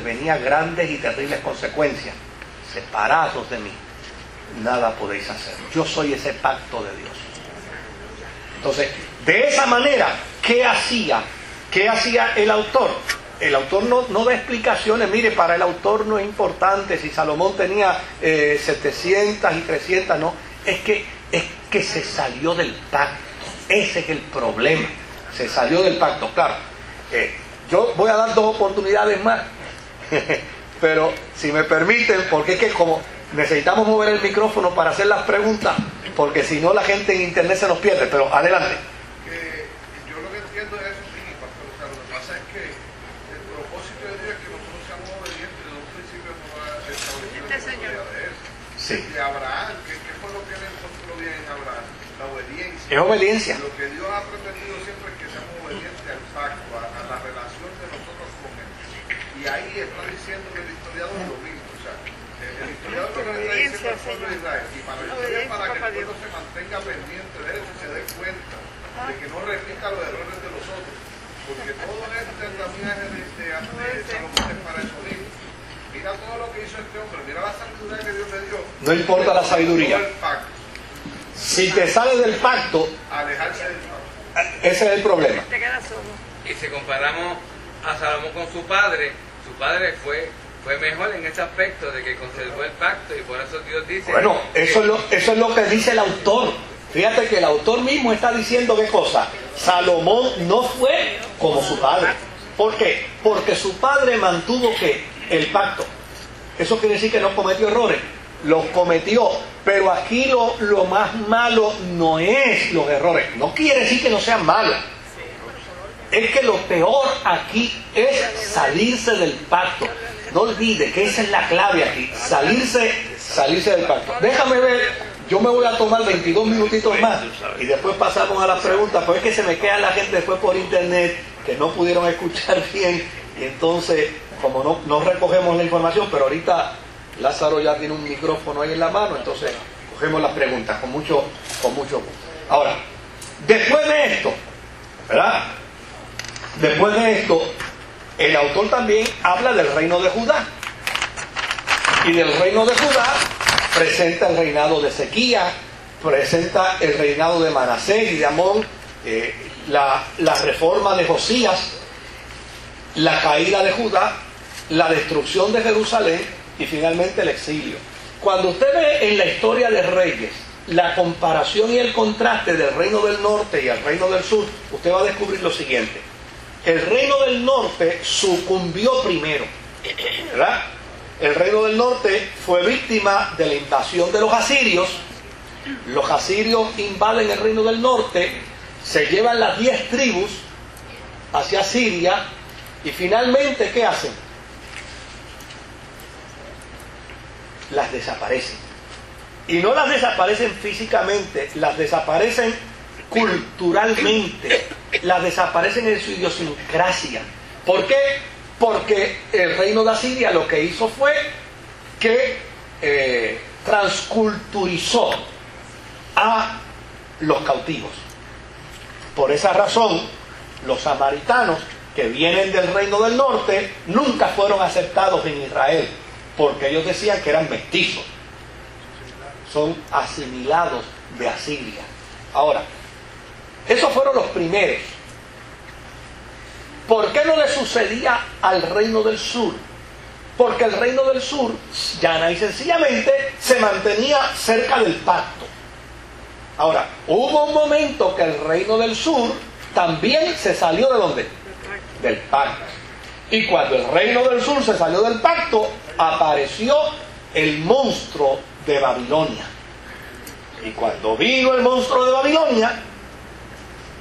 venía grandes y terribles consecuencias. Separados de mí, nada podéis hacer. Yo soy ese pacto de Dios. Entonces, de esa manera, ¿qué hacía? ¿Qué hacía el autor? El autor no da explicaciones. Mire, para el autor no es importante si Salomón tenía 700 y 300, no. Es que se salió del pacto. Ese es el problema. Se salió del pacto. Claro, yo voy a dar 2 oportunidades más. Pero si me permiten, porque es que como necesitamos mover el micrófono para hacer las preguntas, porque si no la gente en internet se nos pierde. Pero adelante. Yo lo que entiendo es eso, sí, pastor. O sea, lo que pasa es que el propósito de Dios es que nosotros seamos obedientes desde un principio de la de él. Sí. De Abraham, ¿qué fue lo que él encontró bien en Abraham? La obediencia. Es obediencia. Lo que Dios ha pretendido siempre es que seamos obedientes al pacto, a la relación de nosotros con él. Y ahí está diciendo el historiador lo mismo. O sea, el historiador lo que está diciendo al pueblo de Israel. Y para el historia, para que el pueblo se mantenga pendiente de eso y se dé cuenta de que no repita los errores de los otros. Porque todo este andamiaje de Salomón es para eso mismo. Mira todo lo que hizo este hombre, mira la sabiduría que Dios le dio. No importa la sabiduría. Si te sales del pacto, alejarse del pacto. Ese es el problema. Te quedas solo. Y si comparamos a Salomón con su padre fue mejor en ese aspecto de que conservó el pacto, y por eso Dios dice... Bueno, eso es lo que dice el autor. Fíjate que el autor mismo está diciendo qué cosa. Salomón no fue como su padre. ¿Por qué? Porque su padre mantuvo ¿qué? El pacto. Eso quiere decir que no cometió errores. Los cometió. Pero aquí lo más malo no es los errores. No quiere decir que no sean malos. Es que lo peor aquí es salirse del pacto. No olvide que esa es la clave aquí. Salirse del pacto. Déjame ver. Yo me voy a tomar 22 minutitos más y después pasamos a las preguntas, porque es que se me queda la gente después por internet que no pudieron escuchar bien, y entonces como no recogemos la información, pero ahorita Lázaro ya tiene un micrófono ahí en la mano, entonces cogemos las preguntas con mucho gusto. Ahora, después de esto, ¿verdad? Después de esto, el autor también habla del reino de Judá, y del reino de Judá presenta el reinado de Ezequías, presenta el reinado de Manasés y de Amón, la reforma de Josías, la caída de Judá, la destrucción de Jerusalén y finalmente el exilio. Cuando usted ve en la historia de Reyes la comparación y el contraste del reino del norte y el reino del sur, usted va a descubrir lo siguiente. El reino del norte sucumbió primero, ¿verdad? El reino del norte fue víctima de la invasión de los asirios. Los asirios invaden el reino del norte, se llevan las 10 tribus hacia Siria y finalmente, ¿qué hacen? Las desaparecen. Y no las desaparecen físicamente, las desaparecen culturalmente, las desaparecen en su idiosincrasia. ¿Por qué? Porque el reino de Asiria lo que hizo fue que transculturizó a los cautivos. Por esa razón, los samaritanos que vienen del reino del norte nunca fueron aceptados en Israel, porque ellos decían que eran mestizos. Son asimilados de Asiria. Ahora, esos fueron los primeros. ¿Por qué no le sucedía al reino del sur? Porque el reino del sur, llana y sencillamente, se mantenía cerca del pacto. Ahora, hubo un momento que el reino del sur también se salió ¿de dónde? Del pacto. Y cuando el reino del sur se salió del pacto, apareció el monstruo de Babilonia. Y cuando vino el monstruo de Babilonia,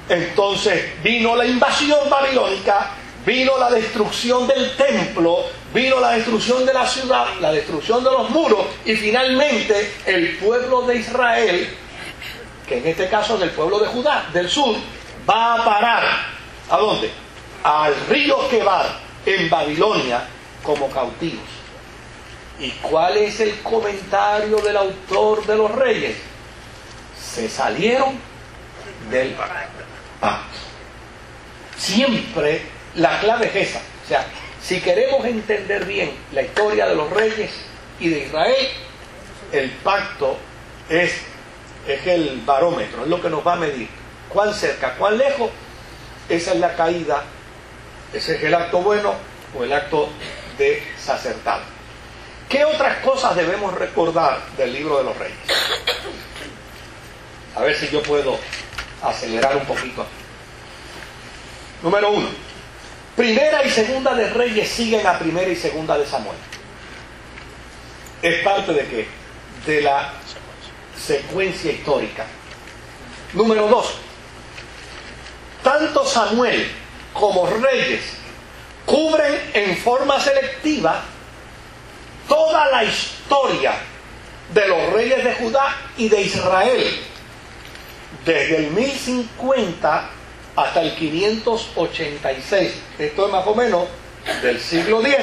entonces vino la invasión babilónica, vino la destrucción del templo, vino la destrucción de la ciudad, la destrucción de los muros, y finalmente el pueblo de Israel, que en este caso es el pueblo de Judá, del sur, va a parar, ¿a dónde? Al río Quebar, en Babilonia, como cautivos. ¿Y cuál es el comentario del autor de los Reyes? Se salieron del pacto. Siempre la clave es esa. O sea, Si queremos entender bien la historia de los reyes y de Israel, el pacto es el barómetro, es lo que nos va a medir. Cuán cerca, cuán lejos, esa es la caída, ese es el acto bueno o el acto desacertado. ¿Qué otras cosas debemos recordar del libro de los reyes? A ver si yo puedo acelerar un poquito aquí. Número 1. Primera y segunda de Reyes siguen a primera y segunda de Samuel. Es parte de qué? De la secuencia histórica. Número 2. Tanto Samuel como Reyes cubren en forma selectiva toda la historia de los reyes de Judá y de Israel, desde el 1050 hasta el 586. Esto es más o menos del siglo X,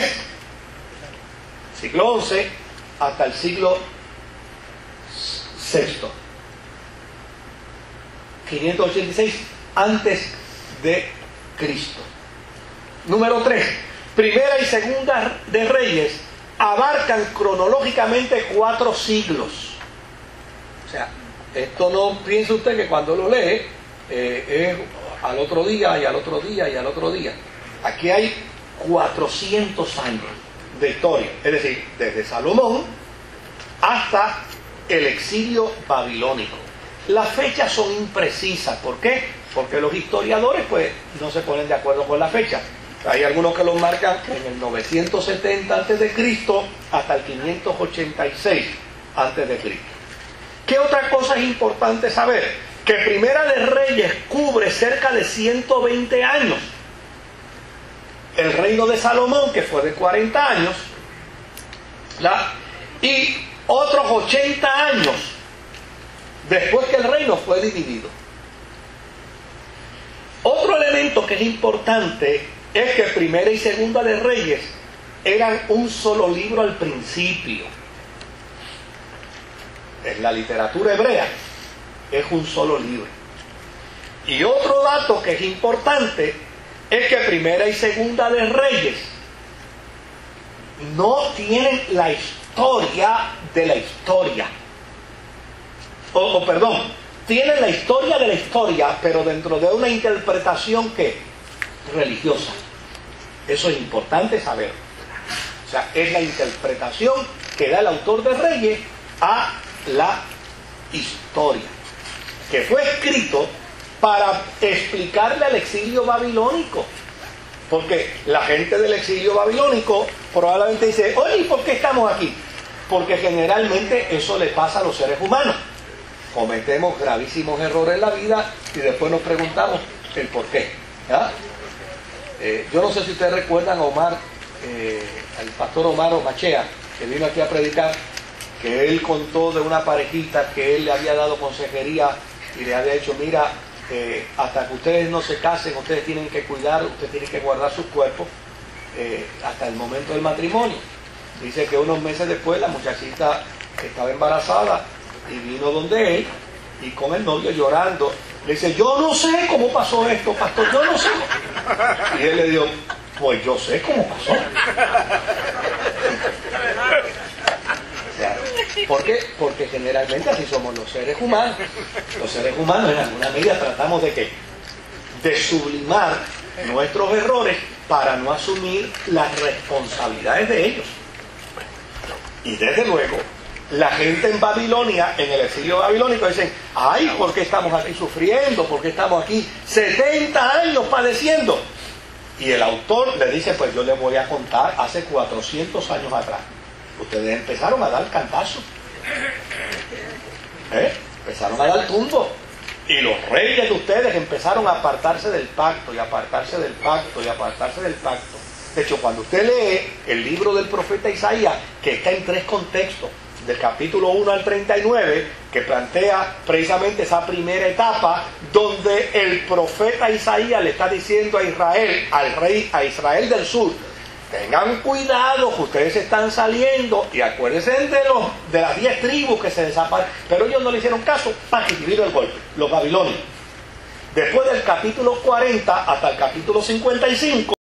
siglo XI, hasta el siglo VI. 586 antes de Cristo. Número 3. Primera y segunda de Reyes abarcan cronológicamente 4 siglos. O sea, esto no piense usted que cuando lo lee es al otro día y al otro día y al otro día. Aquí hay 400 años de historia, es decir, desde Salomón hasta el exilio babilónico. Las fechas son imprecisas. ¿Por qué? Porque los historiadores pues no se ponen de acuerdo con la fecha. Hay algunos que los marcan en el 970 a.C. hasta el 586 a.C. ¿Qué otra cosa es importante saber? Que Primera de Reyes cubre cerca de 120 años. El reino de Salomón, que fue de 40 años, y otros 80 años después que el reino fue dividido. Otro elemento que es importante es que Primera y Segunda de Reyes eran un solo libro al principio. En la literatura hebrea es un solo libro. Y otro dato que es importante es que Primera y Segunda de Reyes no tienen la historia de la historia. Perdón, tienen la historia de la historia, pero dentro de una interpretación que religiosa. Eso es importante saber. O sea, es la interpretación que da el autor de Reyes a la historia, que fue escrito para explicarle al exilio babilónico. Porque la gente del exilio babilónico probablemente dice, oye, ¿por qué estamos aquí? Porque generalmente eso le pasa a los seres humanos. Cometemos gravísimos errores en la vida y después nos preguntamos el por qué. ¿Ya? Yo no sé si ustedes recuerdan a Omar, al pastor Omar Omachea, que vino aquí a predicar, que él contó de una parejita que él le había dado consejería y le había dicho, mira, hasta que ustedes no se casen, ustedes tienen que cuidar, ustedes tienen que guardar sus cuerpos hasta el momento del matrimonio. Dice que unos meses después la muchachita estaba embarazada y vino donde él y con el novio llorando le dice, yo no sé cómo pasó esto, pastor, yo no sé. Y él le dijo, pues yo sé cómo pasó. O sea, ¿por qué? Porque generalmente así somos los seres humanos. Los seres humanos en alguna medida tratamos de ¿qué? De sublimar nuestros errores para no asumir las responsabilidades de ellos. Y desde luego, la gente en Babilonia, en el exilio babilónico, dicen, ay, ¿por qué estamos aquí sufriendo? ¿Por qué estamos aquí 70 años padeciendo? Y el autor le dice, pues yo les voy a contar hace 400 años atrás. Ustedes empezaron a dar cantazo. Empezaron a dar tumbo. Y los reyes de ustedes empezaron a apartarse del pacto, y apartarse del pacto, y apartarse del pacto. De hecho, cuando usted lee el libro del profeta Isaías, que está en 3 contextos, del capítulo 1 al 39, que plantea precisamente esa primera etapa, donde el profeta Isaías le está diciendo a Israel, al rey, a Israel del sur, tengan cuidado que ustedes están saliendo, y acuérdense de las 10 tribus que se desaparecen, pero ellos no le hicieron caso, para que vino el golpe, los babilonios. Después del capítulo 40 hasta el capítulo 55,